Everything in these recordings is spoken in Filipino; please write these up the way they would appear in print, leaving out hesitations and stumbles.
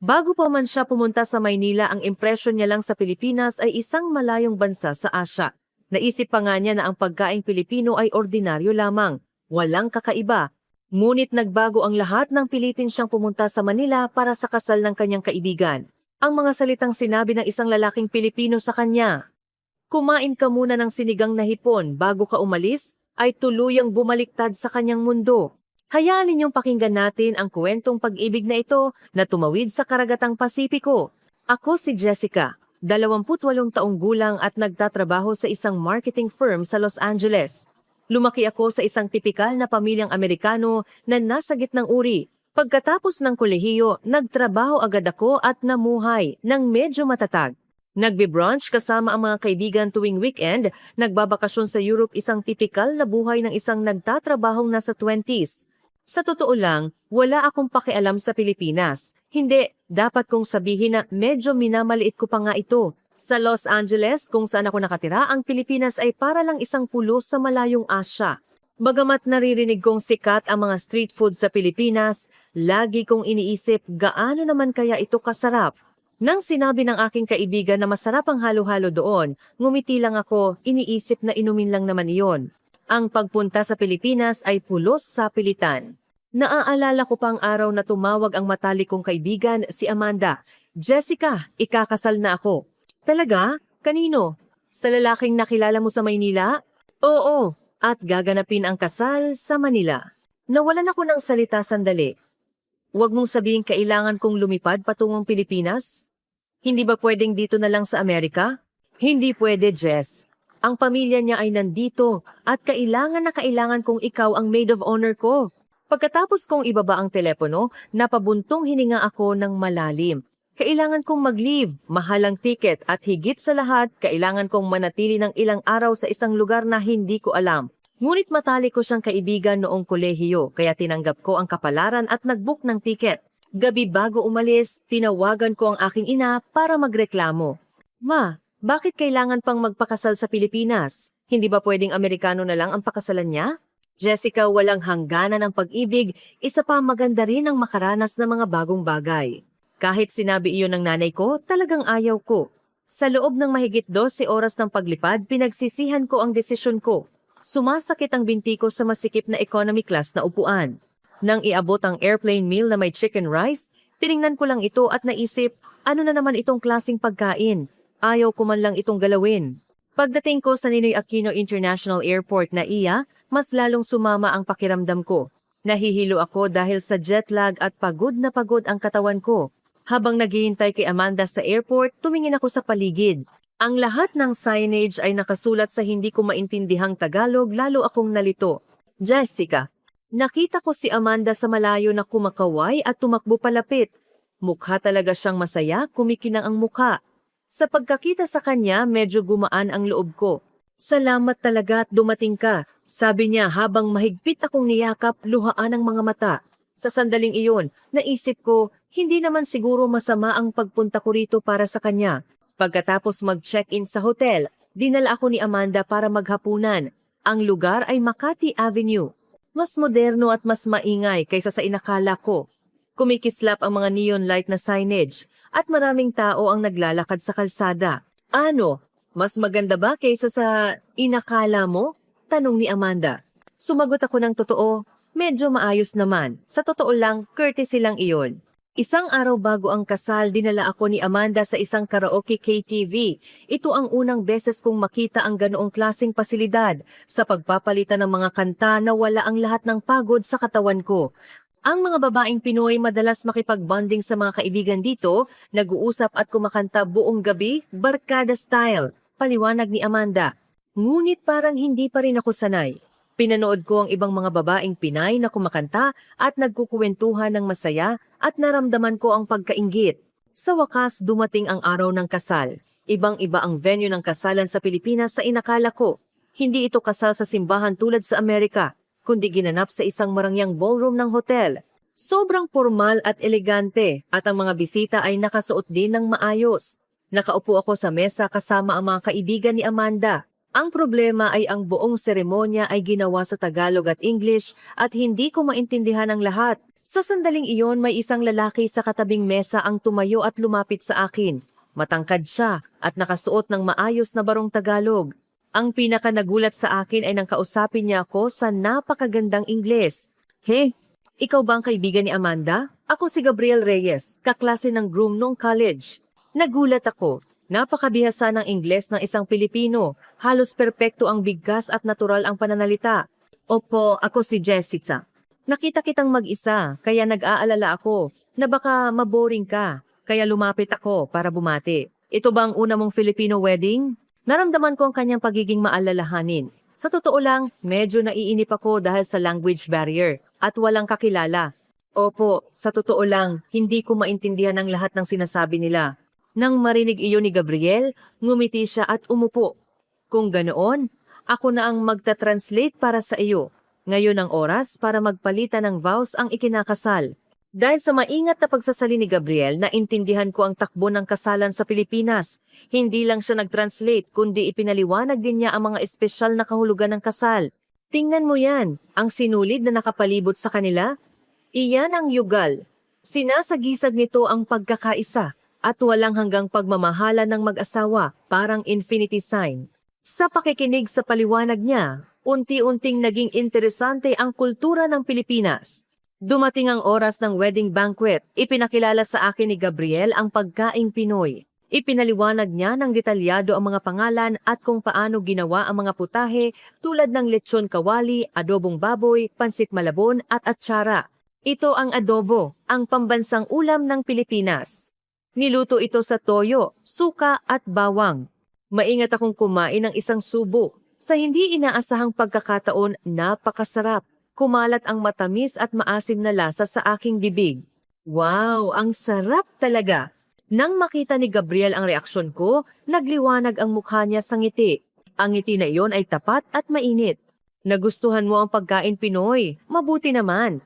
Bago pa man siya pumunta sa Maynila, ang impresyon niya lang sa Pilipinas ay isang malayong bansa sa Asya. Naisip pa nga niya na ang pagkaing Pilipino ay ordinaryo lamang, walang kakaiba. Ngunit nagbago ang lahat nang pilitin siyang pumunta sa Manila para sa kasal ng kanyang kaibigan. Ang mga salitang sinabi ng isang lalaking Pilipino sa kanya, "Kumain ka muna ng sinigang na hipon bago ka umalis," ay tuluyang bumaliktad sa kanyang mundo. Hayaan ninyong pakinggan natin ang kwentong pag-ibig na ito na tumawid sa karagatang Pasipiko. Ako si Jessica, 28 taong gulang at nagtatrabaho sa isang marketing firm sa Los Angeles. Lumaki ako sa isang tipikal na pamilyang Amerikano na nasa gitnang uri. Pagkatapos ng kolehiyo, nagtrabaho agad ako at namuhay ng medyo matatag. Nagbe-brunch kasama ang mga kaibigan tuwing weekend, nagbabakasyon sa Europe, isang tipikal na buhay ng isang nagtatrabahong nasa 20s. Sa totoo lang, wala akong pakialam sa Pilipinas. Hindi, dapat kong sabihin na medyo minamaliit ko pa nga ito. Sa Los Angeles, kung saan ako nakatira, ang Pilipinas ay para lang isang pulo sa malayong Asya. Bagamat naririnig kong sikat ang mga street food sa Pilipinas, lagi kong iniisip gaano naman kaya ito kasarap. Nang sinabi ng aking kaibigan na masarap ang halo-halo doon, ngumiti lang ako, iniisip na inumin lang naman iyon. Ang pagpunta sa Pilipinas ay pulos sa pilitan. Naaalala ko pang araw na tumawag ang matalik kong kaibigan, si Amanda. "Jessica, ikakasal na ako." "Talaga? Kanino? Sa lalaking nakilala mo sa Maynila?" "Oo, at gaganapin ang kasal sa Manila." Nawalan ako ng salita sandali. "Huwag mong sabihin kailangan kong lumipad patungong Pilipinas? Hindi ba pwedeng dito na lang sa Amerika?" "Hindi pwede, Jess. Ang pamilya niya ay nandito at kailangan na kailangan kong ikaw ang maid of honor ko." Pagkatapos kong ibaba ang telepono, napabuntong hininga ako ng malalim. Kailangan kong mag-leave, mahalang tiket at higit sa lahat, kailangan kong manatili ng ilang araw sa isang lugar na hindi ko alam. Ngunit matalik ko siyang kaibigan noong kolehiyo, kaya tinanggap ko ang kapalaran at nag-book ng tiket. Gabi bago umalis, tinawagan ko ang aking ina para magreklamo. "Ma, bakit kailangan pang magpakasal sa Pilipinas? Hindi ba pwedeng Amerikano na lang ang pakasalan niya?" "Jessica, walang hangganan ng pag-ibig, isa pa maganda rin ang makaranas ng mga bagong bagay." Kahit sinabi iyon ng nanay ko, talagang ayaw ko. Sa loob ng mahigit 12 oras ng paglipad, pinagsisihan ko ang desisyon ko. Sumasakit ang binti ko sa masikip na economy class na upuan. Nang iabot ang airplane meal na may chicken rice, tiningnan ko lang ito at naisip, ano na naman itong klaseng pagkain? Ayaw ko man lang itong galawin. Pagdating ko sa Ninoy Aquino International Airport na iya, mas lalong sumama ang pakiramdam ko. Nahihilo ako dahil sa jet lag at pagod na pagod ang katawan ko. Habang naghihintay kay Amanda sa airport, tumingin ako sa paligid. Ang lahat ng signage ay nakasulat sa hindi ko maintindihang Tagalog, lalo akong nalito. "Jessica." Nakita ko si Amanda sa malayo na kumakaway at tumakbo palapit. Mukha talaga siyang masaya, kumikinang ang mukha. Sa pagkakita sa kanya, medyo gumaan ang loob ko. "Salamat talaga at dumating ka," sabi niya habang mahigpit akong niyakap, luhaan ang mga mata. Sa sandaling iyon, naisip ko, hindi naman siguro masama ang pagpunta ko rito para sa kanya. Pagkatapos mag-check-in sa hotel, dinala ako ni Amanda para maghapunan. Ang lugar ay Makati Avenue. Mas moderno at mas maingay kaysa sa inakala ko. Kumikislap ang mga neon light na signage at maraming tao ang naglalakad sa kalsada. "Ano? Mas maganda ba kaysa sa inakala mo?" tanong ni Amanda. Sumagot ako ng totoo, medyo maayos naman. Sa totoo lang, courtesy lang iyon. Isang araw bago ang kasal, dinala ako ni Amanda sa isang karaoke KTV. Ito ang unang beses kong makita ang ganoong klaseng pasilidad. Sa pagpapalitan ng mga kanta, nawala ang lahat ng pagod sa katawan ko. Ang mga babaeng Pinoy madalas makipag-bonding sa mga kaibigan dito, nag-uusap at kumakanta buong gabi, barkada style, paliwanag ni Amanda. Ngunit parang hindi pa rin ako sanay. Pinanood ko ang ibang mga babaeng Pinay na kumakanta at nagkukuwentuhan ng masaya at naramdaman ko ang pagkainggit. Sa wakas, dumating ang araw ng kasal. Ibang-iba ang venue ng kasalan sa Pilipinas sa inakala ko. Hindi ito kasal sa simbahan tulad sa Amerika, kundi ginanap sa isang marangyang ballroom ng hotel. Sobrang formal at elegante at ang mga bisita ay nakasuot din ng maayos. Nakaupo ako sa mesa kasama ang mga kaibigan ni Amanda. Ang problema ay ang buong seremonya ay ginawa sa Tagalog at English at hindi ko maintindihan ang lahat. Sa sandaling iyon may isang lalaki sa katabing mesa ang tumayo at lumapit sa akin. Matangkad siya at nakasuot ng maayos na barong Tagalog. Ang pinaka nagulat sa akin ay nang kausapin niya ako sa napakagandang Ingles. Hey, ikaw ba ang kaibigan ni Amanda? Ako si Gabriel Reyes, kaklase ng groom nung college. Nagulat ako. Napakabihasa ng Ingles ng isang Pilipino. Halos perpekto ang bigkas at natural ang pananalita. Opo, ako si Jessica. Nakita kitang mag-isa, kaya nag-aalala ako na baka maboring ka. Kaya lumapit ako para bumati. Ito ba ang una mong Filipino wedding? Naramdaman ko ang kanyang pagiging maalalahanin. Sa totoo lang, medyo naiinip ako dahil sa language barrier at walang kakilala. Opo, sa totoo lang, hindi ko maintindihan ang lahat ng sinasabi nila. Nang marinig iyon ni Gabriel, ngumiti siya at umupo. Kung ganoon, ako na ang magta-translate para sa iyo. Ngayon ang oras para magpalitan ng vows ang ikinakasal. Dahil sa maingat na pagsasali ni Gabriel, naintindihan ko ang takbo ng kasalan sa Pilipinas. Hindi lang siya nag-translate, kundi ipinaliwanag din niya ang mga espesyal na kahulugan ng kasal. Tingnan mo yan, ang sinulid na nakapalibot sa kanila. Iyan ang yugal. Sinasagisag nito ang pagkakaisa at walang hanggang pagmamahala ng mag-asawa, parang infinity sign. Sa pakikinig sa paliwanag niya, unti-unting naging interesante ang kultura ng Pilipinas. Dumating ang oras ng wedding banquet. Ipinakilala sa akin ni Gabriel ang pagkaing Pinoy. Ipinaliwanag niya ng detalyado ang mga pangalan at kung paano ginawa ang mga putahe tulad ng lechon kawali, adobong baboy, pansit malabon at atsara. Ito ang adobo, ang pambansang ulam ng Pilipinas. Niluto ito sa toyo, suka at bawang. Maingat akong kumain ng isang subo. Sa hindi inaasahang pagkakataon, napakasarap. Kumalat ang matamis at maasim na lasa sa aking bibig. Wow, ang sarap talaga! Nang makita ni Gabriel ang reaksyon ko, nagliwanag ang mukha niya sa ngiti. Ang ngiti na iyon ay tapat at mainit. Nagustuhan mo ang pagkain Pinoy, mabuti naman.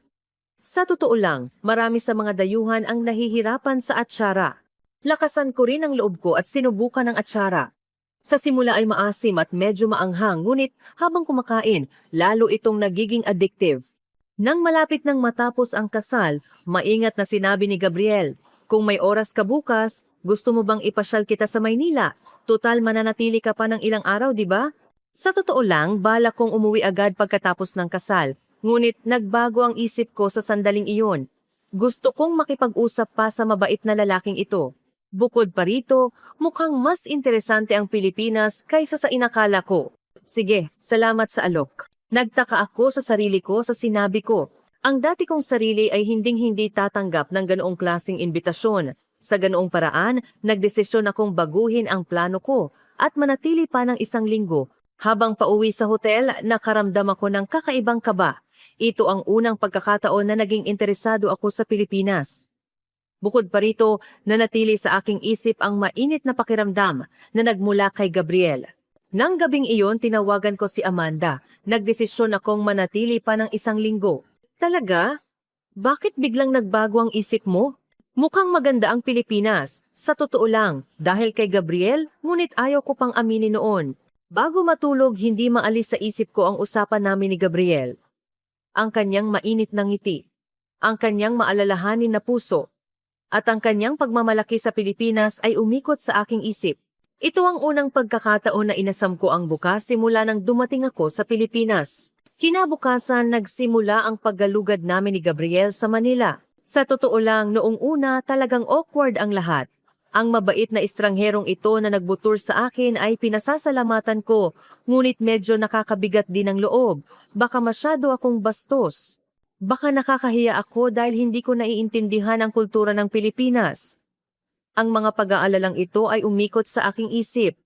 Sa totoo lang, marami sa mga dayuhan ang nahihirapan sa atsara. Lakasan ko rin ang loob ko at sinubukan ang atsara. Sa simula ay maasim at medyo maanghang, ngunit habang kumakain, lalo itong nagiging addictive. Nang malapit nang matapos ang kasal, maingat na sinabi ni Gabriel, kung may oras ka bukas, gusto mo bang ipasyal kita sa Maynila? Total mananatili ka pa ng ilang araw, di ba? Sa totoo lang, balak kong umuwi agad pagkatapos ng kasal, ngunit nagbago ang isip ko sa sandaling iyon. Gusto kong makipag-usap pa sa mabait na lalaking ito. Bukod pa rito, mukhang mas interesante ang Pilipinas kaysa sa inakala ko. Sige, salamat sa alok. Nagtaka ako sa sarili ko sa sinabi ko. Ang dati kong sarili ay hinding-hindi tatanggap ng ganoong klaseng imbitasyon. Sa ganoong paraan, nagdesisyon akong baguhin ang plano ko at manatili pa ng isang linggo. Habang pauwi sa hotel, nakaramdam ako ng kakaibang kaba. Ito ang unang pagkakataon na naging interesado ako sa Pilipinas. Bukod pa rito, nanatili sa aking isip ang mainit na pakiramdam na nagmula kay Gabriel. Nang gabing iyon, tinawagan ko si Amanda. Nagdesisyon akong manatili pa ng isang linggo. Talaga? Bakit biglang nagbago ang isip mo? Mukhang maganda ang Pilipinas. Sa totoo lang, dahil kay Gabriel, ngunit ayaw ko pang aminin noon. Bago matulog, hindi maalis sa isip ko ang usapan namin ni Gabriel. Ang kanyang mainit na ngiti, ang kanyang maalalahanin na puso, at ang kanyang pagmamalaki sa Pilipinas ay umikot sa aking isip. Ito ang unang pagkakataon na inasam ko ang bukas simula nang dumating ako sa Pilipinas. Kinabukasan, nagsimula ang paggalugad namin ni Gabriel sa Manila. Sa totoo lang, noong una talagang awkward ang lahat. Ang mabait na estrangerong ito na nagbutur sa akin ay pinasasalamatan ko, ngunit medyo nakakabigat din ang loob. Baka masyado akong bastos. Baka nakakahiya ako dahil hindi ko naiintindihan ang kultura ng Pilipinas. Ang mga pag-aalalang ito ay umikot sa aking isip.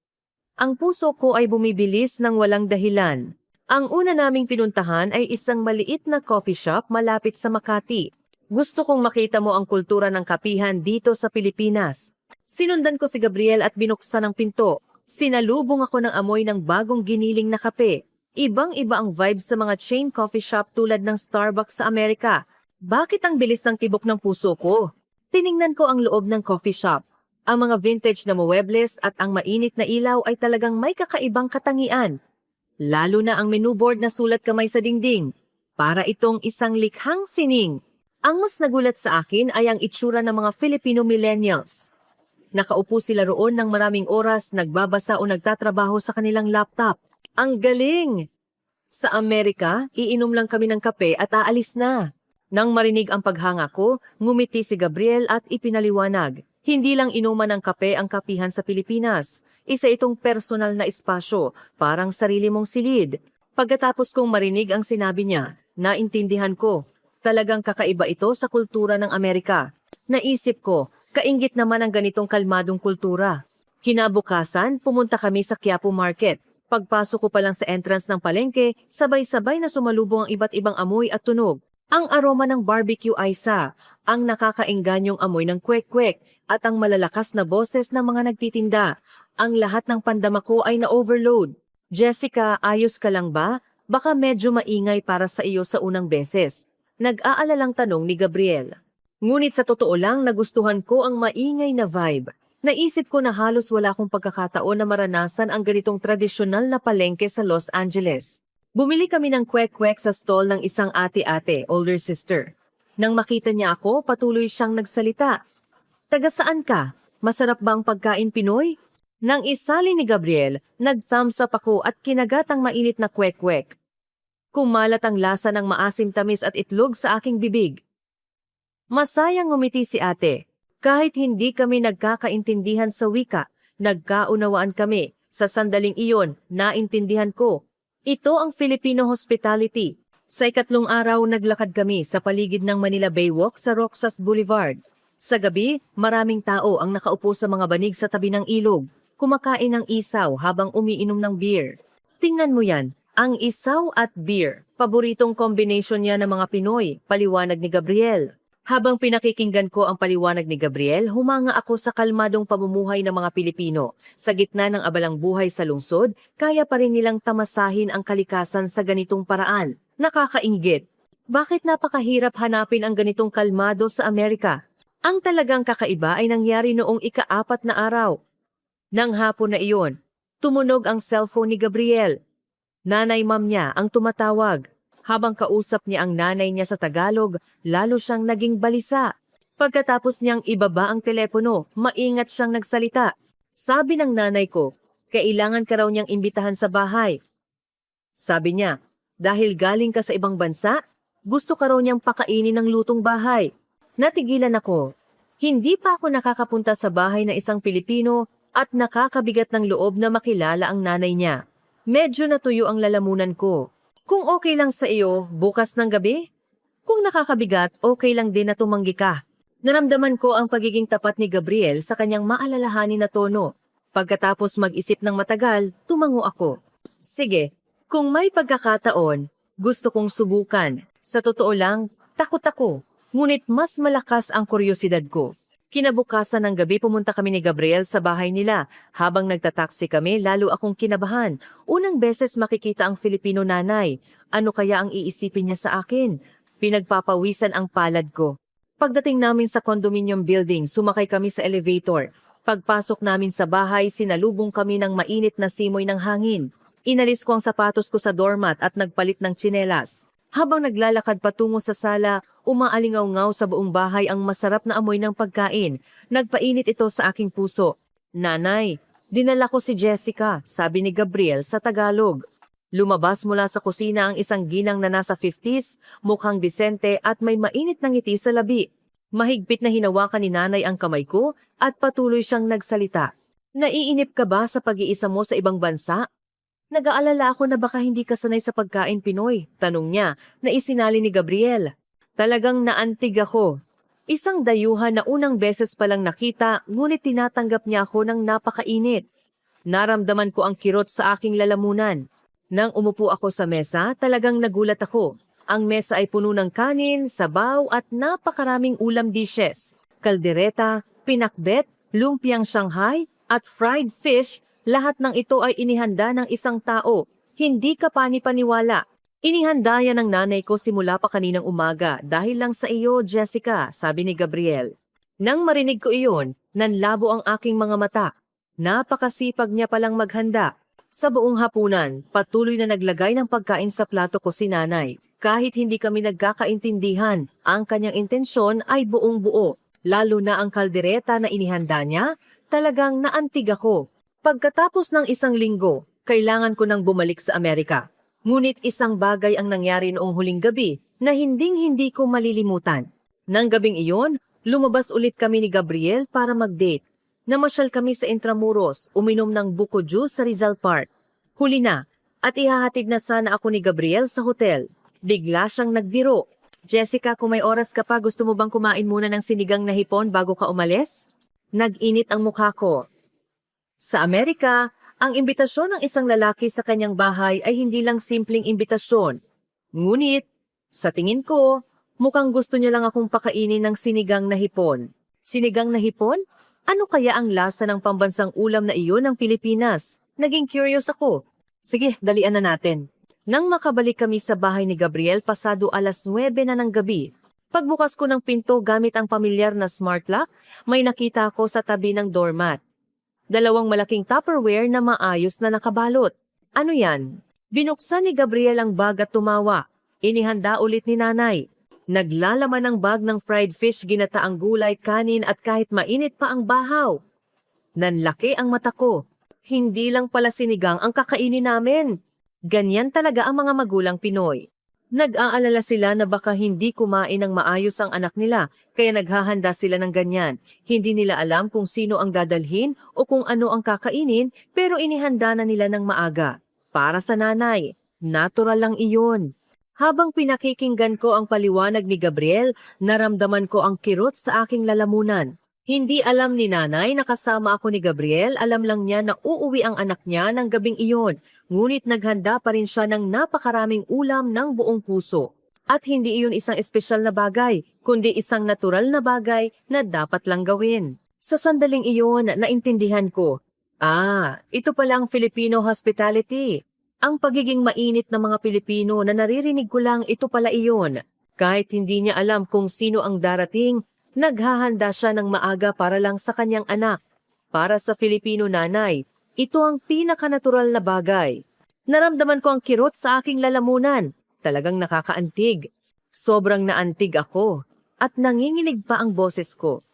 Ang puso ko ay bumibilis ng walang dahilan. Ang una naming pinuntahan ay isang maliit na coffee shop malapit sa Makati. Gusto kong makita mo ang kultura ng kapihan dito sa Pilipinas. Sinundan ko si Gabriel at binuksan ang pinto. Sinalubong ako ng amoy ng bagong giniling na kape. Ibang-iba ang vibes sa mga chain coffee shop tulad ng Starbucks sa Amerika. Bakit ang bilis ng tibok ng puso ko? Tiningnan ko ang loob ng coffee shop. Ang mga vintage na muebles at ang mainit na ilaw ay talagang may kakaibang katangian. Lalo na ang menu board na sulat kamay sa dingding. Para itong isang likhang sining. Ang mas nagulat sa akin ay ang itsura ng mga Filipino millennials. Nakaupo sila roon ng maraming oras, nagbabasa o nagtatrabaho sa kanilang laptop. Ang galing! Sa Amerika, iinom lang kami ng kape at aalis na. Nang marinig ang paghanga ko, ngumiti si Gabriel at ipinaliwanag. Hindi lang inuman ng kape ang kapihan sa Pilipinas. Isa itong personal na espasyo, parang sarili mong silid. Pagkatapos kong marinig ang sinabi niya, naintindihan ko. Talagang kakaiba ito sa kultura ng Amerika. Naisip ko, kainggit naman ang ganitong kalmadong kultura. Kinabukasan, pumunta kami sa Quiapo Market. Pagpasok ko pa lang sa entrance ng palengke, sabay-sabay na sumalubong ang iba't ibang amoy at tunog. Ang aroma ng barbecue ay ang nakakaingganyong amoy ng kwek-kwek at ang malalakas na boses ng mga nagtitinda. Ang lahat ng pandama ko ay na-overload. Jessica, ayos ka lang ba? Baka medyo maingay para sa iyo sa unang beses. Nag-aalalang tanong ni Gabriel. Ngunit sa totoo lang nagustuhan ko ang maingay na vibe. Naisip ko na halos wala akong pagkakataon na maranasan ang ganitong tradisyonal na palengke sa Los Angeles. Bumili kami ng kwek-kwek sa stall ng isang ate-ate, older sister. Nang makita niya ako, patuloy siyang nagsalita. Taga saan ka? Masarap ba ang pagkain Pinoy? Nang isali ni Gabriel, nag-thumbs up ako at kinagat ang mainit na kwek-kwek. Kumalat ang lasa ng maasim-tamis at itlog sa aking bibig. Masayang ngumiti si ate. Kahit hindi kami nagkakaintindihan sa wika, nagkaunawaan kami. Sa sandaling iyon, naintindihan ko. Ito ang Filipino hospitality. Sa ikatlong araw, naglakad kami sa paligid ng Manila Baywalk sa Roxas Boulevard. Sa gabi, maraming tao ang nakaupo sa mga banig sa tabi ng ilog, kumakain ng isaw habang umiinom ng beer. Tingnan mo yan. Ang isaw at beer, paboritong combination niya ng mga Pinoy, paliwanag ni Gabriel. Habang pinakikinggan ko ang paliwanag ni Gabriel, humanga ako sa kalmadong pamumuhay ng mga Pilipino. Sa gitna ng abalang buhay sa lungsod, kaya pa rin nilang tamasahin ang kalikasan sa ganitong paraan. Nakakainggit. Bakit napakahirap hanapin ang ganitong kalmado sa Amerika? Ang talagang kakaiba ay nangyari noong ika-4 na araw. Nang hapon na iyon, tumunog ang cellphone ni Gabriel. Nanay ma'am niya ang tumatawag. Habang kausap niya ang nanay niya sa Tagalog, lalo siyang naging balisa. Pagkatapos niyang ibaba ang telepono, maingat siyang nagsalita. Sabi ng nanay ko, kailangan ka raw niyang imbitahan sa bahay. Sabi niya, dahil galing ka sa ibang bansa, gusto ka raw niyang pakainin ng lutong bahay. Natigilan ako. Hindi pa ako nakakapunta sa bahay ng isang Pilipino at nakakabigat ng loob na makilala ang nanay niya. Medyo natuyo ang lalamunan ko. Kung okay lang sa iyo, bukas ng gabi? Kung nakakabigat, okay lang din na tumanggi ka. Naramdaman ko ang pagiging tapat ni Gabriel sa kanyang maalalahanin na tono. Pagkatapos mag-isip ng matagal, tumango ako. Sige, kung may pagkakataon, gusto kong subukan. Sa totoo lang, takot ako. Ngunit mas malakas ang kuryosidad ko. Kinabukasan ng gabi pumunta kami ni Gabriel sa bahay nila. Habang nagtataksi kami, lalo akong kinabahan. Unang beses makikita ang Filipino nanay. Ano kaya ang iisipin niya sa akin? Pinagpapawisan ang palad ko. Pagdating namin sa condominium building, sumakay kami sa elevator. Pagpasok namin sa bahay, sinalubong kami ng mainit na simoy ng hangin. Inalis ko ang sapatos ko sa doormat at nagpalit ng tsinelas. Habang naglalakad patungo sa sala, umaalingaw-ngaw sa buong bahay ang masarap na amoy ng pagkain. Nagpainit ito sa aking puso. Nanay, dinala ko si Jessica, sabi ni Gabriel sa Tagalog. Lumabas mula sa kusina ang isang ginang na nasa 50s, mukhang disente at may mainit na ngiti sa labi. Mahigpit na hinawakan ni nanay ang kamay ko at patuloy siyang nagsalita. Naiinip ka ba sa pag-iisa mo sa ibang bansa? Nag-aalala ako na baka hindi ka sanay sa pagkain Pinoy, tanong niya na isinali ni Gabriel. Talagang naantig ako. Isang dayuhan na unang beses palang nakita, ngunit tinatanggap niya ako ng napakainit. Naramdaman ko ang kirot sa aking lalamunan. Nang umupo ako sa mesa, talagang nagulat ako. Ang mesa ay puno ng kanin, sabaw at napakaraming ulam dishes. Kaldereta, pinakbet, lumpiang Shanghai at fried fish. Lahat ng ito ay inihanda ng isang tao. Hindi ka pani-paniwala. Inihanda yan ng nanay ko simula pa kaninang umaga dahil lang sa iyo, Jessica, sabi ni Gabriel. Nang marinig ko iyon, nanlabo ang aking mga mata. Napakasipag niya palang maghanda. Sa buong hapunan, patuloy na naglagay ng pagkain sa plato ko si nanay. Kahit hindi kami nagkakaintindihan, ang kanyang intensyon ay buong buo. Lalo na ang kaldereta na inihanda niya, talagang naantig ako. Pagkatapos ng isang linggo, kailangan ko nang bumalik sa Amerika. Ngunit isang bagay ang nangyari noong huling gabi na hinding-hindi ko malilimutan. Nang gabing iyon, lumabas ulit kami ni Gabriel para mag-date. Namasyal kami sa Intramuros, uminom ng buko juice sa Rizal Park. Huli na, at ihahatid na sana ako ni Gabriel sa hotel. Bigla siyang nagbiro. Jessica, kung may oras ka pa, gusto mo bang kumain muna ng sinigang na hipon bago ka umalis? Nag-init ang mukha ko. Sa Amerika, ang imbitasyon ng isang lalaki sa kanyang bahay ay hindi lang simpleng imbitasyon. Ngunit, sa tingin ko, mukhang gusto niya lang akong pakainin ng sinigang na hipon. Sinigang na hipon? Ano kaya ang lasa ng pambansang ulam na iyon ng Pilipinas? Naging curious ako. Sige, dalian na natin. Nang makabalik kami sa bahay ni Gabriel pasado 9:00 na ng gabi, pagbukas ko ng pinto gamit ang pamilyar na smart lock, may nakita ako sa tabi ng doormat. 2 malaking Tupperware na maayos na nakabalot. Ano yan? Binuksan ni Gabriel ang bag at tumawa. Inihanda ulit ni nanay. Naglalaman ng bag ng fried fish, ginataang gulay, kanin at kahit mainit pa ang bahaw. Nanlaki ang mata ko. Hindi lang pala sinigang ang kakainin namin. Ganyan talaga ang mga magulang Pinoy. Nag-aalala sila na baka hindi kumain ng maayos ang anak nila, kaya naghahanda sila ng ganyan. Hindi nila alam kung sino ang dadalhin o kung ano ang kakainin, pero inihanda na nila ng maaga. Para sa nanay, natural lang iyon. Habang pinakikinggan ko ang paliwanag ni Gabriel, naramdaman ko ang kirot sa aking lalamunan. Hindi alam ni nanay na kasama ako ni Gabriel, alam lang niya na uuwi ang anak niya ng gabing iyon. Ngunit naghanda pa rin siya ng napakaraming ulam ng buong puso. At hindi iyon isang espesyal na bagay, kundi isang natural na bagay na dapat lang gawin. Sa sandaling iyon, naintindihan ko, ito pala ang Filipino hospitality. Ang pagiging mainit ng mga Pilipino na naririnig ko lang, ito pala iyon. Kahit hindi niya alam kung sino ang darating, naghahanda siya ng maaga para lang sa kanyang anak. Para sa Filipino nanay, ito ang pinakanatural na bagay. Naramdaman ko ang kirot sa aking lalamunan. Talagang nakakaantig. Sobrang naantig ako. At nanginginig pa ang boses ko.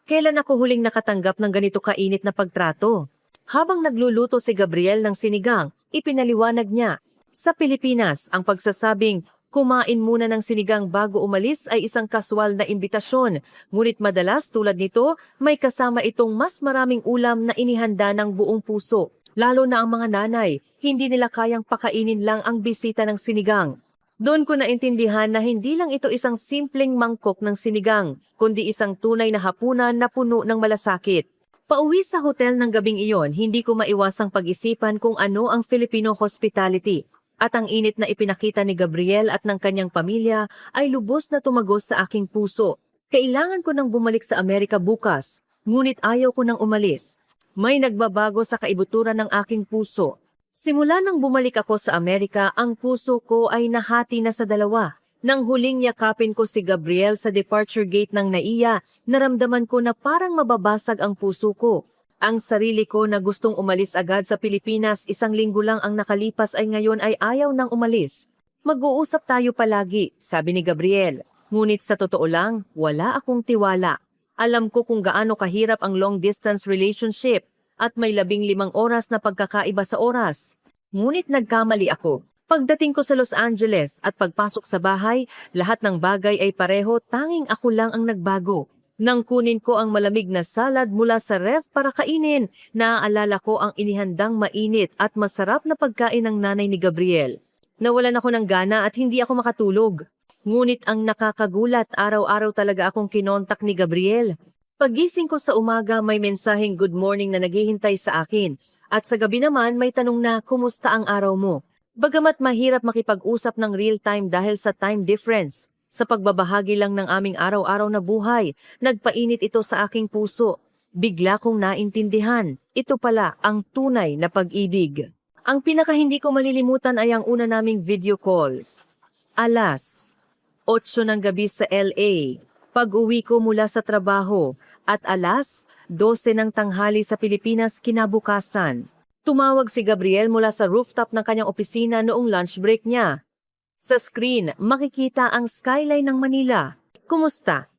Kailan ako huling nakatanggap ng ganito kainit na pagtrato? Habang nagluluto si Gabriel ng sinigang, ipinaliwanag niya. Sa Pilipinas, ang pagsasabing kumain muna ng sinigang bago umalis ay isang kaswal na imbitasyon. Ngunit madalas tulad nito, may kasama itong mas maraming ulam na inihanda ng buong puso. Lalo na ang mga nanay, hindi nila kayang pakainin lang ang bisita ng sinigang. Doon ko naintindihan na hindi lang ito isang simpleng mangkok ng sinigang, kundi isang tunay na hapunan na puno ng malasakit. Pauwi sa hotel ng gabing iyon, hindi ko maiwasang pag-isipan kung ano ang Filipino hospitality. At ang init na ipinakita ni Gabriel at ng kanyang pamilya ay lubos na tumagos sa aking puso. Kailangan ko nang bumalik sa Amerika bukas, ngunit ayaw ko nang umalis. May nagbabago sa kaibuturan ng aking puso. Simula nang bumalik ako sa Amerika, ang puso ko ay nahati na sa dalawa. Nang huling yakapin ko si Gabriel sa departure gate ng NAIA, naramdaman ko na parang mababasag ang puso ko. Ang sarili ko na gustong umalis agad sa Pilipinas, 1 linggo lang ang nakalipas ay ngayon ay ayaw nang umalis. Mag-uusap tayo palagi, sabi ni Gabriel. Ngunit sa totoo lang, wala akong tiwala. Alam ko kung gaano kahirap ang long-distance relationship at may 15 oras na pagkakaiba sa oras. Ngunit nagkamali ako. Pagdating ko sa Los Angeles at pagpasok sa bahay, lahat ng bagay ay pareho, tanging ako lang ang nagbago. Nang kunin ko ang malamig na salad mula sa ref para kainin, naaalala ko ang inihandang mainit at masarap na pagkain ng nanay ni Gabriel. Nawalan ako ng gana at hindi ako makatulog. Ngunit ang nakakagulat, araw-araw talaga akong kinontak ni Gabriel. Pagising ko sa umaga, may mensaheng good morning na naghihintay sa akin. At sa gabi naman, may tanong na, kumusta ang araw mo? Bagamat mahirap makipag-usap ng real-time dahil sa time difference, sa pagbabahagi lang ng aming araw-araw na buhay, nagpainit ito sa aking puso. Bigla kong naintindihan, ito pala ang tunay na pag-ibig. Ang pinaka hindi ko malilimutan ay ang una naming video call. 8:00 ng gabi sa LA, pag-uwi ko mula sa trabaho, at 12:00 ng tanghali sa Pilipinas kinabukasan. Tumawag si Gabriel mula sa rooftop ng kanyang opisina noong lunch break niya. Sa screen, makikita ang skyline ng Manila. Kumusta?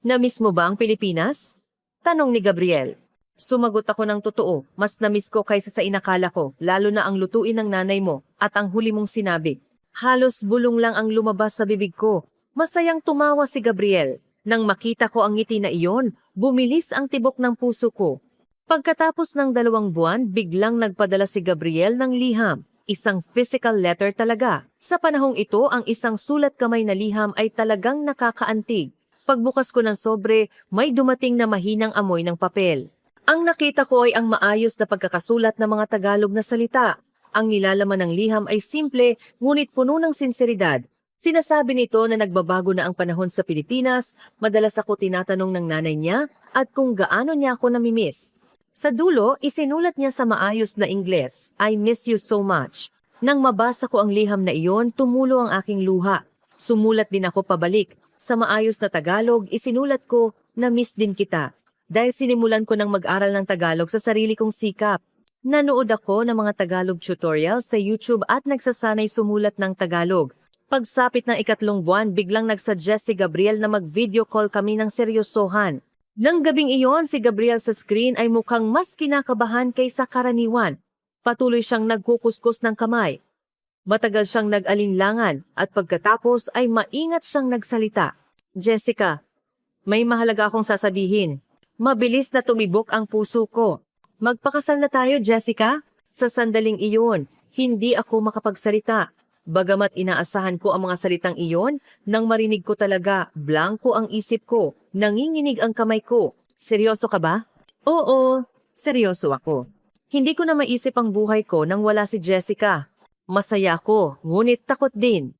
Namiss mo ba ang Pilipinas? Tanong ni Gabriel. Sumagot ako ng totoo, mas namiss ko kaysa sa inakala ko, lalo na ang lutuin ng nanay mo at ang huli mong sinabi. Halos bulong lang ang lumabas sa bibig ko. Masayang tumawa si Gabriel. Nang makita ko ang ngiti na iyon, bumilis ang tibok ng puso ko. Pagkatapos ng 2 buwan, biglang nagpadala si Gabriel ng liham. Isang physical letter talaga. Sa panahong ito, ang isang sulat kamay na liham ay talagang nakakaantig. Pagbukas ko ng sobre, may dumating na mahinang amoy ng papel. Ang nakita ko ay ang maayos na pagkakasulat ng mga Tagalog na salita. Ang nilalaman ng liham ay simple, ngunit puno ng sinseridad. Sinasabi nito na nagbabago na ang panahon sa Pilipinas, madalas ako tinatanong ng nanay niya at kung gaano niya ako namimiss. Sa dulo, isinulat niya sa maayos na Ingles, I miss you so much. Nang mabasa ko ang liham na iyon, tumulo ang aking luha. Sumulat din ako pabalik. Sa maayos na Tagalog, isinulat ko na miss din kita. Dahil sinimulan ko ng mag-aral ng Tagalog sa sarili kong sikap. Nanood ako ng mga Tagalog tutorials sa YouTube at nagsasanay sumulat ng Tagalog. Pagsapit ng 3 buwan, biglang nagsuggest si Gabriel na mag-video call kami ng seryosohan. Nang gabing iyon, si Gabriel sa screen ay mukhang mas kinakabahan kaysa karaniwan. Patuloy siyang nagkukuskus ng kamay. Matagal siyang nag-alinlangan at pagkatapos ay maingat siyang nagsalita. Jessica, may mahalaga akong sasabihin. Mabilis na tumibok ang puso ko. Magpakasal na tayo, Jessica? Sa sandaling iyon, hindi ako makapagsalita. Bagamat inaasahan ko ang mga salitang iyon, nang marinig ko talaga, blanko ang isip ko, nanginginig ang kamay ko. Seryoso ka ba? Oo, seryoso ako. Hindi ko na maisip ang buhay ko nang wala si Jessica. Masaya ako, ngunit takot din.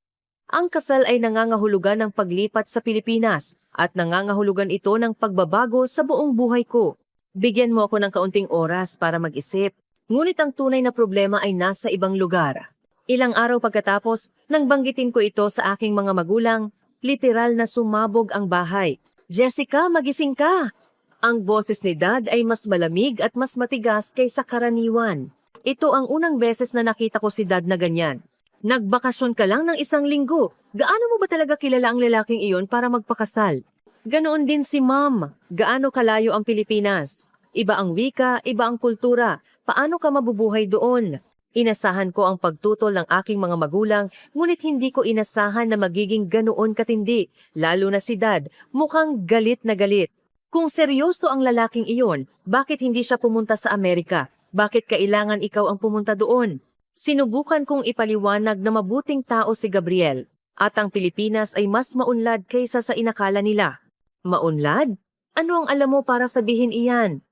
Ang kasal ay nangangahulugan ng paglipat sa Pilipinas at nangangahulugan ito ng pagbabago sa buong buhay ko. Bigyan mo ako ng kaunting oras para mag-isip, ngunit ang tunay na problema ay nasa ibang lugar. Ilang araw pagkatapos, nang banggitin ko ito sa aking mga magulang, literal na sumabog ang bahay. Jessica, magising ka! Ang boses ni Dad ay mas malamig at mas matigas kaysa karaniwan. Ito ang unang beses na nakita ko si Dad na ganyan. Nagbakasyon ka lang ng 1 linggo. Gaano mo ba talaga kilala ang lalaking iyon para magpakasal? Ganoon din si Mom. Gaano kalayo ang Pilipinas? Iba ang wika, iba ang kultura. Paano ka mabubuhay doon? Inasahan ko ang pagtutol ng aking mga magulang, ngunit hindi ko inasahan na magiging ganoon katindi. Lalo na si Dad, mukhang galit na galit. Kung seryoso ang lalaking iyon, bakit hindi siya pumunta sa Amerika? Bakit kailangan ikaw ang pumunta doon? Sinubukan kong ipaliwanag na mabuting tao si Gabriel at ang Pilipinas ay mas maunlad kaysa sa inakala nila. Maunlad? Ano ang alam mo para sabihin iyan?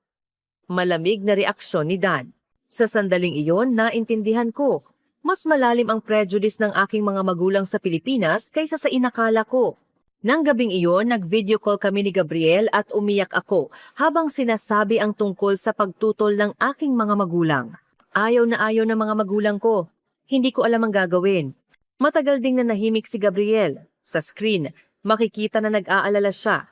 Malamig na reaksyon ni Dad. Sa sandaling iyon, naintindihan ko. Mas malalim ang prejudice ng aking mga magulang sa Pilipinas kaysa sa inakala ko. Nang gabing iyon, nag-video call kami ni Gabriel at umiyak ako habang sinasabi ang tungkol sa pagtutol ng aking mga magulang. Ayaw na ayaw ng mga magulang ko. Hindi ko alam ang gagawin. Matagal ding nanahimik si Gabriel. Sa screen, makikita na nag-aalala siya.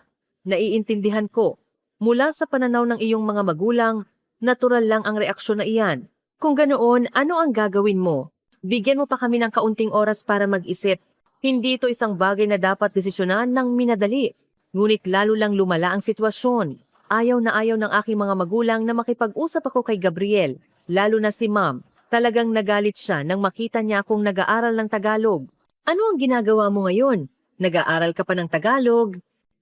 Naiintindihan ko. Mula sa pananaw ng iyong mga magulang, natural lang ang reaksyon na iyan. Kung ganoon, ano ang gagawin mo? Bigyan mo pa kami ng kaunting oras para mag-isip. Hindi ito isang bagay na dapat desisyonan ng minadali. Ngunit lalo lang lumala ang sitwasyon. Ayaw na ayaw ng aking mga magulang na makipag-usap ako kay Gabriel, lalo na si Ma'am. Talagang nagalit siya nang makita niya akong nag-aaral ng Tagalog. Ano ang ginagawa mo ngayon? Nag-aaral ka pa ng Tagalog?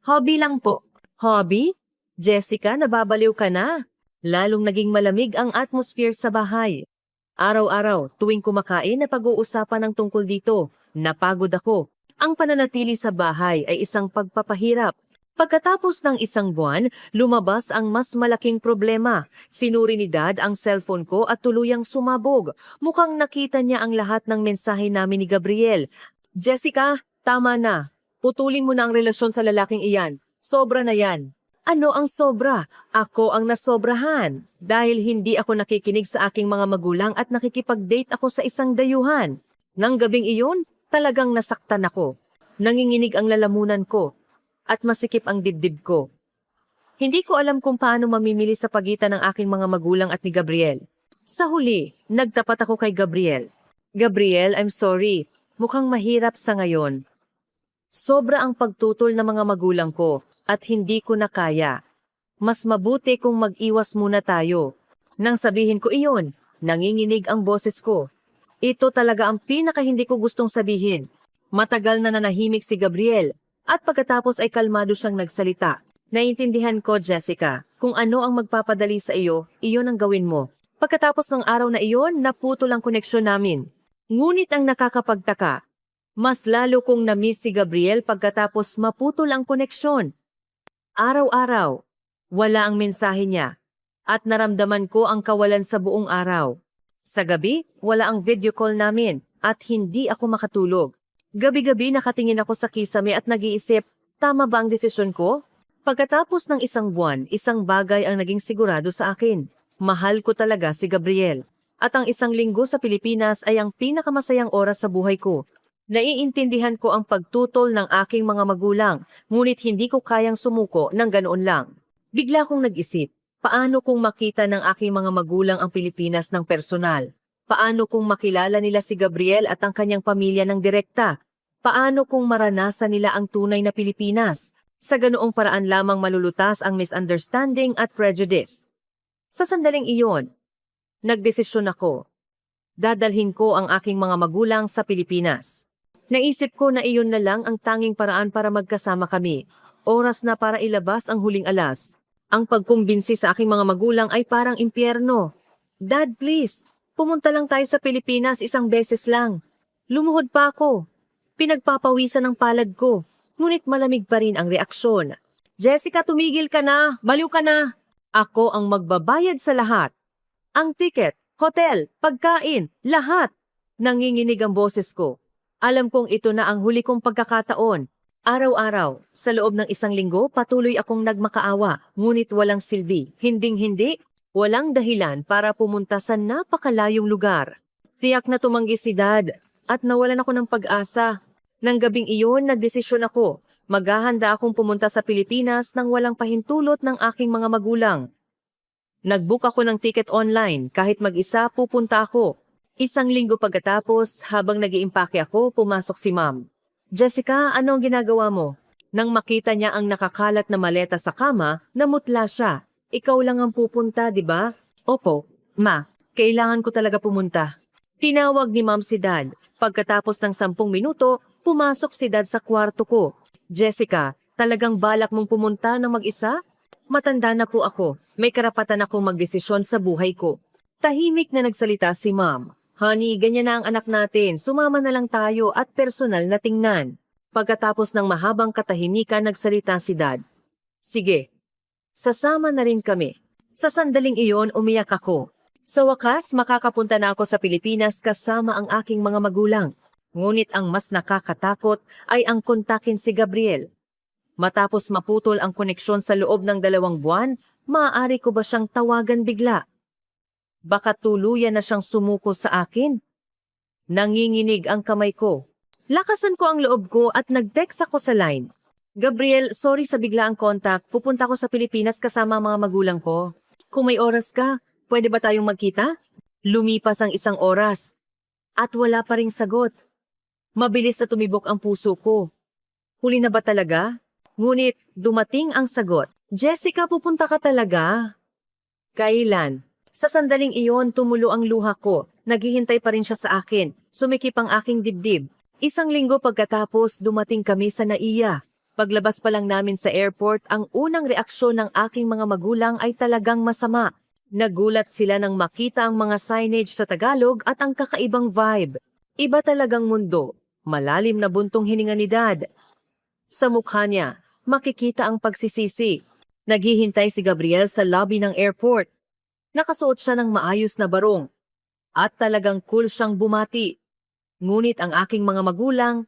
Hobby lang po. Hobby? Jessica, nababaliw ka na. Lalong naging malamig ang atmosphere sa bahay. Araw-araw, tuwing kumakain na pag-uusapan ng tungkol dito. Napagod ako. Ang pananatili sa bahay ay isang pagpapahirap. Pagkatapos ng 1 buwan, lumabas ang mas malaking problema. Sinuri ni Dad ang cellphone ko at tuluyang sumabog. Mukhang nakita niya ang lahat ng mensahe namin ni Gabriel. Jessica, tama na. Putulin mo na ang relasyon sa lalaking iyan. Sobra na yan. Ano ang sobra? Ako ang nasobrahan. Dahil hindi ako nakikinig sa aking mga magulang at nakikipag-date ako sa isang dayuhan. Nang gabing iyon, talagang nasaktan ako. Nanginginig ang lalamunan ko at masikip ang dibdib ko. Hindi ko alam kung paano mamimili sa pagitan ng aking mga magulang at ni Gabriel. Sa huli, nagtapat ako kay Gabriel. Gabriel, I'm sorry. Mukhang mahirap sa ngayon. Sobra ang pagtutol ng mga magulang ko at hindi ko na kaya. Mas mabuti kung mag-iwas muna tayo. Nang sabihin ko iyon, nanginginig ang boses ko. Ito talaga ang pinaka hindi ko gustong sabihin. Matagal na nanahimik si Gabriel at pagkatapos ay kalmado siyang nagsalita. Naiintindihan ko, Jessica, kung ano ang magpapadali sa iyo, iyon ang gawin mo. Pagkatapos ng araw na iyon, naputol ang koneksyon namin. Ngunit ang nakakapagtaka, mas lalo kong na-miss si Gabriel pagkatapos maputol ang koneksyon. Araw-araw, wala ang mensahe niya, at naramdaman ko ang kawalan sa buong araw. Sa gabi, wala ang video call namin, at hindi ako makatulog. Gabi-gabi nakatingin ako sa kisame at nag-iisip, tama ba ang desisyon ko? Pagkatapos ng isang buwan, isang bagay ang naging sigurado sa akin. Mahal ko talaga si Gabriel. At ang isang linggo sa Pilipinas ay ang pinakamasayang oras sa buhay ko. Naiintindihan ko ang pagtutol ng aking mga magulang, ngunit hindi ko kayang sumuko ng ganoon lang. Bigla kong nag-isip, paano kung makita ng aking mga magulang ang Pilipinas ng personal? Paano kung makilala nila si Gabriel at ang kanyang pamilya ng direkta? Paano kung maranasan nila ang tunay na Pilipinas? Sa ganoong paraan lamang malulutas ang misunderstanding at prejudice. Sa sandaling iyon, nagdesisyon ako. Dadalhin ko ang aking mga magulang sa Pilipinas. Naisip ko na iyon na lang ang tanging paraan para magkasama kami. Oras na para ilabas ang huling alas. Ang pagkumbinsi sa aking mga magulang ay parang impyerno. Dad, please, pumunta lang tayo sa Pilipinas isang beses lang. Lumuhod pa ako. Pinagpapawisan ng palad ko. Ngunit malamig pa rin ang reaksyon. Jessica, tumigil ka na. Baliw ka na. Ako ang magbabayad sa lahat. Ang ticket, hotel, pagkain, lahat. Nanginginig ang boses ko. Alam kong ito na ang huli kong pagkakataon. Araw-araw, sa loob ng isang linggo, patuloy akong nagmakaawa, ngunit walang silbi. Hinding-hindi, walang dahilan para pumunta sa napakalayong lugar. Tiyak na tumanggi si Dad at nawalan ako ng pag-asa. Nang gabing iyon, nagdesisyon ako. Maghahanda akong pumunta sa Pilipinas nang walang pahintulot ng aking mga magulang. Nag-book ako ng ticket online, kahit mag-isa pupunta ako. Isang linggo pagkatapos, habang nag-iimpake ako, pumasok si Ma'am. Jessica, ano ang ginagawa mo? Nang makita niya ang nakakalat na maleta sa kama, namutla siya. Ikaw lang ang pupunta, di ba? Opo, Ma, kailangan ko talaga pumunta. Tinawag ni Ma'am si Dad. Pagkatapos ng 10 minuto, pumasok si Dad sa kwarto ko. Jessica, talagang balak mong pumunta ng mag-isa? Matanda na po ako. May karapatan akong magdesisyon sa buhay ko. Tahimik na nagsalita si Ma'am. Honey, ganyan na ang anak natin. Sumama na lang tayo at personal na tingnan. Pagkatapos ng mahabang katahimikan, nagsalita si Dad. Sige, sasama na rin kami. Sa sandaling iyon, umiyak ako. Sa wakas, makakapunta na ako sa Pilipinas kasama ang aking mga magulang. Ngunit ang mas nakakatakot ay ang kontakin si Gabriel. Matapos maputol ang koneksyon sa loob ng 2 buwan, maaari ko ba siyang tawagan bigla? Baka tuluyan na siyang sumuko sa akin. Nanginginig ang kamay ko. Lakasan ko ang loob ko at nag-text ako sa line. Gabriel, sorry sa biglaang contact. Pupunta ako sa Pilipinas kasama ang mga magulang ko. Kung may oras ka, pwede ba tayong magkita? Lumipas ang 1 oras. At wala pa ring sagot. Mabilis na tumibok ang puso ko. Huli na ba talaga? Ngunit dumating ang sagot. Jessica, pupunta ka talaga? Kailan? Sa sandaling iyon, tumulo ang luha ko. Naghihintay pa rin siya sa akin. Sumikip ang aking dibdib. 1 linggo pagkatapos, dumating kami sa Naiya. Paglabas pa lang namin sa airport, ang unang reaksyon ng aking mga magulang ay talagang masama. Nagulat sila nang makita ang mga signage sa Tagalog at ang kakaibang vibe. Iba talagang mundo. Malalim na buntong hininga ni Dad. Sa mukha niya, makikita ang pagsisisi. Naghihintay si Gabriel sa lobby ng airport. Nakasuot siya ng maayos na barong. At talagang cool siyang bumati. Ngunit ang aking mga magulang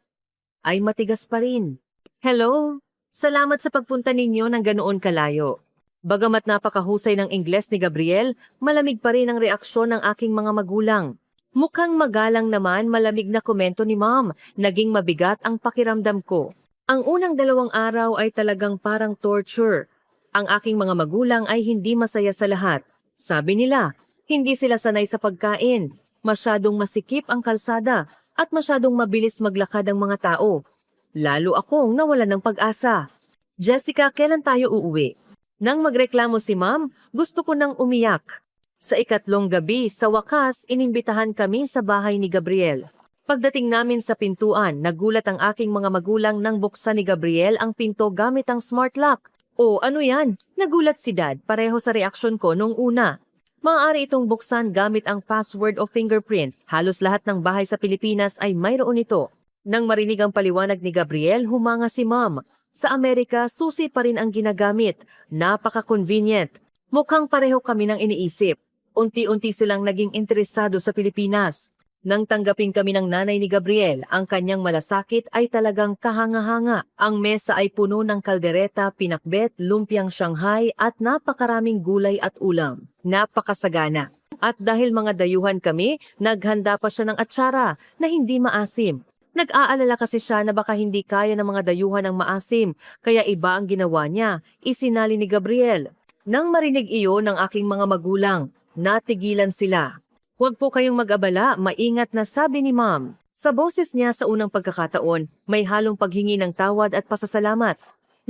ay matigas pa rin. Hello, salamat sa pagpunta ninyo ng ganoon kalayo. Bagamat napakahusay ng Ingles ni Gabriel, malamig pa rin ang reaksyon ng aking mga magulang. Mukhang magalang naman, malamig na komento ni Mom. Naging mabigat ang pakiramdam ko. Ang unang 2 araw ay talagang parang torture. Ang aking mga magulang ay hindi masaya sa lahat. Sabi nila, hindi sila sanay sa pagkain. Masyadong masikip ang kalsada at masyadong mabilis maglakad ang mga tao. Lalo akong nawalan ng pag-asa. Jessica, kailan tayo uuwi? Nang magreklamo si Ma'am, gusto ko nang umiyak. Sa ikatlong gabi, sa wakas, inimbitahan kami sa bahay ni Gabriel. Pagdating namin sa pintuan, nagulat ang aking mga magulang nang buksan ni Gabriel ang pinto gamit ang smart lock. O ano yan? Nagulat si Dad, pareho sa reaksyon ko nung una. Maaari itong buksan gamit ang password o fingerprint. Halos lahat ng bahay sa Pilipinas ay mayroon ito. Nang marinig ang paliwanag ni Gabriel, humanga si Ma'am. Sa Amerika, susi pa rin ang ginagamit. Napaka-convenient. Mukhang pareho kami ng iniisip. Unti-unti silang naging interesado sa Pilipinas. Nang tanggapin kami ng nanay ni Gabriel, ang kanyang malasakit ay talagang kahanga-hanga. Ang mesa ay puno ng kaldereta, pinakbet, lumpiang Shanghai at napakaraming gulay at ulam. Napakasagana. At dahil mga dayuhan kami, naghanda pa siya ng atsara na hindi maasim. Nag-aalala kasi siya na baka hindi kaya ng mga dayuhan ng maasim, kaya iba ang ginawa niya, isinali ni Gabriel. Nang marinig iyon ng aking mga magulang, natigilan sila. Huwag po kayong mag-abala, maingat na sabi ni Ma'am. Sa boses niya sa unang pagkakataon, may halong paghingi ng tawad at pasasalamat.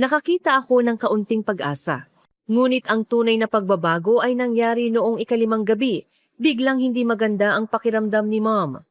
Nakakita ako ng kaunting pag-asa. Ngunit ang tunay na pagbabago ay nangyari noong ikalimang gabi. Biglang hindi maganda ang pakiramdam ni Ma'am.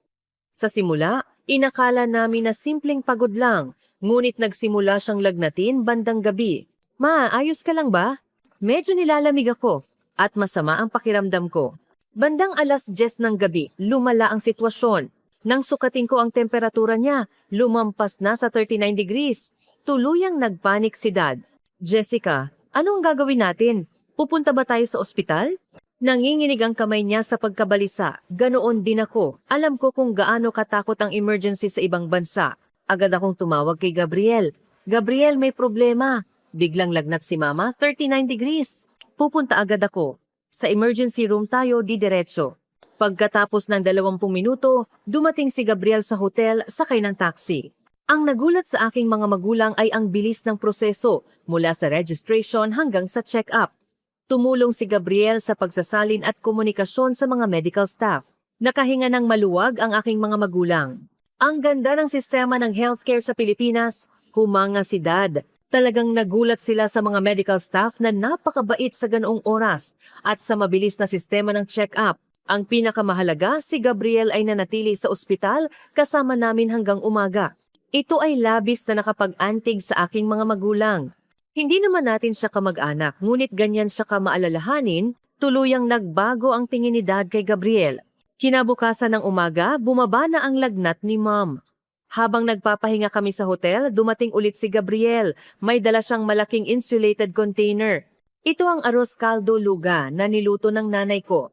Sa simula, inakala namin na simpleng pagod lang, ngunit nagsimula siyang lagnatin bandang gabi. Ma, ayos ka lang ba? Medyo nilalamig ako at masama ang pakiramdam ko. Bandang 10:00 ng gabi, lumala ang sitwasyon. Nang sukatin ko ang temperatura niya, lumampas na sa 39 degrees. Tuluyang nagpanik si Dad. Jessica, anong gagawin natin? Pupunta ba tayo sa ospital? Nanginginig ang kamay niya sa pagkabalisa. Ganoon din ako. Alam ko kung gaano katakot ang emergency sa ibang bansa. Agad akong tumawag kay Gabriel. Gabriel, may problema. Biglang lagnat si Mama, 39 degrees. Pupunta agad ako. Sa emergency room tayo didiretso. Pagkatapos ng 20 minuto, dumating si Gabriel sa hotel sakay ng taxi. Ang nagulat sa aking mga magulang ay ang bilis ng proseso mula sa registration hanggang sa check-up. Tumulong si Gabriel sa pagsasalin at komunikasyon sa mga medical staff. Nakahinga ng maluwag ang aking mga magulang. Ang ganda ng sistema ng healthcare sa Pilipinas, humanga si Dad. Talagang nagulat sila sa mga medical staff na napakabait sa ganoong oras at sa mabilis na sistema ng check-up. Ang pinakamahalaga, si Gabriel ay nanatili sa ospital kasama namin hanggang umaga. Ito ay labis na nakapag-antig sa aking mga magulang. Hindi naman natin siya kamag-anak, ngunit ganyan siya kamaalalahanin, tuluyang nagbago ang tingin ni Dad kay Gabriel. Kinabukasan ng umaga, bumaba na ang lagnat ni Mom. Habang nagpapahinga kami sa hotel, dumating ulit si Gabriel. May dala siyang malaking insulated container. Ito ang arroz caldo luga na niluto ng nanay ko.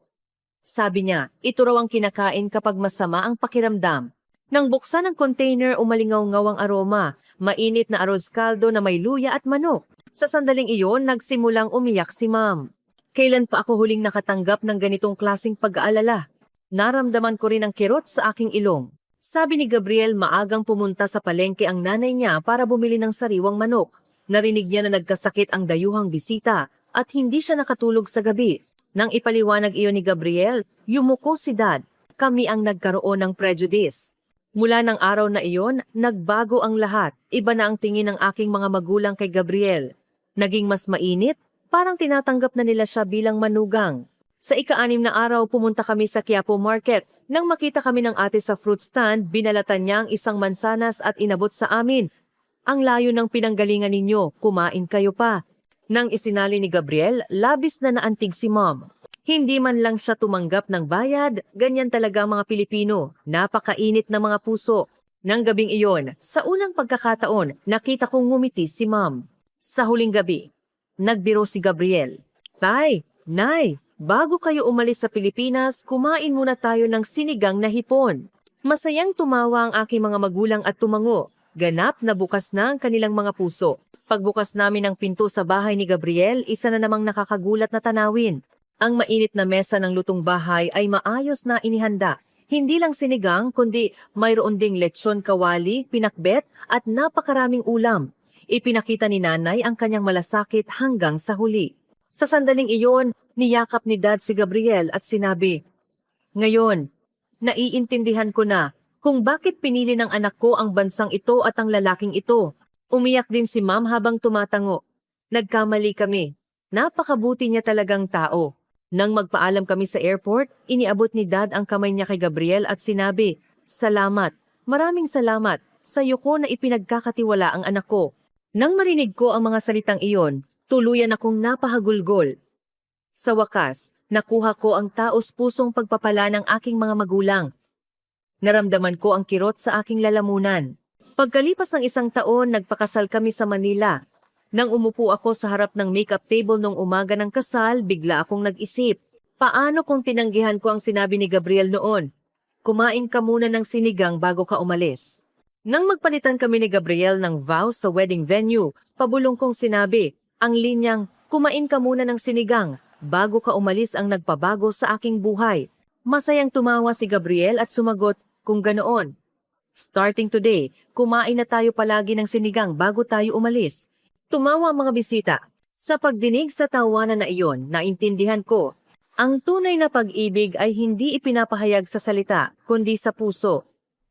Sabi niya, ito raw ang kinakain kapag masama ang pakiramdam. Nang buksan ang container, umalingaw-ngaw ang aroma. Mainit na arroz caldo na may luya at manok. Sa sandaling iyon, nagsimulang umiyak si Ma'am. Kailan pa ako huling nakatanggap ng ganitong klaseng pag-aalala? Naramdaman ko rin ang kirot sa aking ilong. Sabi ni Gabriel, maagang pumunta sa palengke ang nanay niya para bumili ng sariwang manok. Narinig niya na nagkasakit ang dayuhang bisita at hindi siya nakatulog sa gabi. Nang ipaliwanag iyon ni Gabriel, yumuko si Dad. Kami ang nagkaroon ng prejudice. Mula ng araw na iyon, nagbago ang lahat. Iba na ang tingin ng aking mga magulang kay Gabriel. Naging mas mainit, parang tinatanggap na nila siya bilang manugang. Sa ika-6 na araw, pumunta kami sa Quiapo Market. Nang makita kami ng ate sa fruit stand, binalatan niya ang isang mansanas at inabot sa amin. Ang layo ng pinanggalingan ninyo, kumain kayo pa. Nang isinali ni Gabriel, labis na naantig si Mom. Hindi man lang siya tumanggap ng bayad, ganyan talaga ang mga Pilipino, napakainit na mga puso. Nang gabing iyon, sa unang pagkakataon, nakita kong ngumiti si Mom. Sa huling gabi, nagbiro si Gabriel. Tay, Nay, bago kayo umalis sa Pilipinas, kumain muna tayo ng sinigang na hipon. Masayang tumawa ang aking mga magulang at tumango. Ganap na bukas na ang kanilang mga puso. Pagbukas namin ng pinto sa bahay ni Gabriel, isa na namang nakakagulat na tanawin. Ang mainit na mesa ng lutong bahay ay maayos na inihanda. Hindi lang sinigang, kundi mayroon ding lechon kawali, pinakbet at napakaraming ulam. Ipinakita ni nanay ang kanyang malasakit hanggang sa huli. Sa sandaling iyon, niyakap ni Dad si Gabriel at sinabi, "Ngayon, naiintindihan ko na kung bakit pinili ng anak ko ang bansang ito at ang lalaking ito. Umiyak din si ma'am habang tumatango. Nagkamali kami. Napakabuti niya talagang tao. Nang magpaalam kami sa airport, iniabot ni Dad ang kamay niya kay Gabriel at sinabi, "Salamat, maraming salamat, sa iyo ko na ipinagkakatiwala ang anak ko." Nang marinig ko ang mga salitang iyon, tuluyan akong napahagulgol. Sa wakas, nakuha ko ang taos-pusong pagpapala ng aking mga magulang. Naramdaman ko ang kirot sa aking lalamunan. Pagkalipas ng 1 taon, nagpakasal kami sa Manila. Nang umupo ako sa harap ng makeup table nung umaga ng kasal, bigla akong nag-isip. Paano kung tinanggihan ko ang sinabi ni Gabriel noon? Kumain ka muna ng sinigang bago ka umalis. Nang magpalitan kami ni Gabriel ng vows sa wedding venue, pabulong kong sinabi, ang linyang, kumain ka muna ng sinigang bago ka umalis ang nagpabago sa aking buhay. Masayang tumawa si Gabriel at sumagot, kung ganoon. Starting today, kumain na tayo palagi ng sinigang bago tayo umalis. Tumawa ang mga bisita. Sa pagdinig sa tawanan na iyon, naintindihan ko, ang tunay na pag-ibig ay hindi ipinapahayag sa salita, kundi sa puso.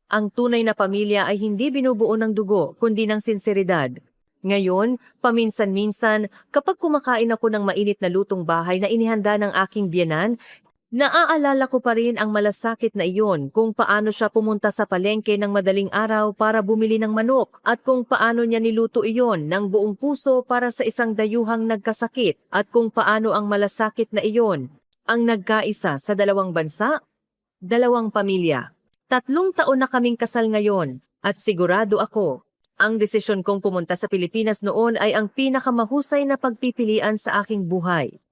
Ang tunay na pamilya ay hindi binubuo ng dugo, kundi ng sinseridad. Ngayon, paminsan-minsan, kapag kumakain ako ng mainit na lutong bahay na inihanda ng aking biyenan, naaalala ko pa rin ang malasakit na iyon kung paano siya pumunta sa palengke ng madaling araw para bumili ng manok at kung paano niya niluto iyon ng buong puso para sa isang dayuhang nagkasakit at kung paano ang malasakit na iyon ang nagkaisa sa 2 bansa, 2 pamilya. 3 taon na kaming kasal ngayon at sigurado ako, ang desisyon kong pumunta sa Pilipinas noon ay ang pinakamahusay na pagpipilian sa aking buhay.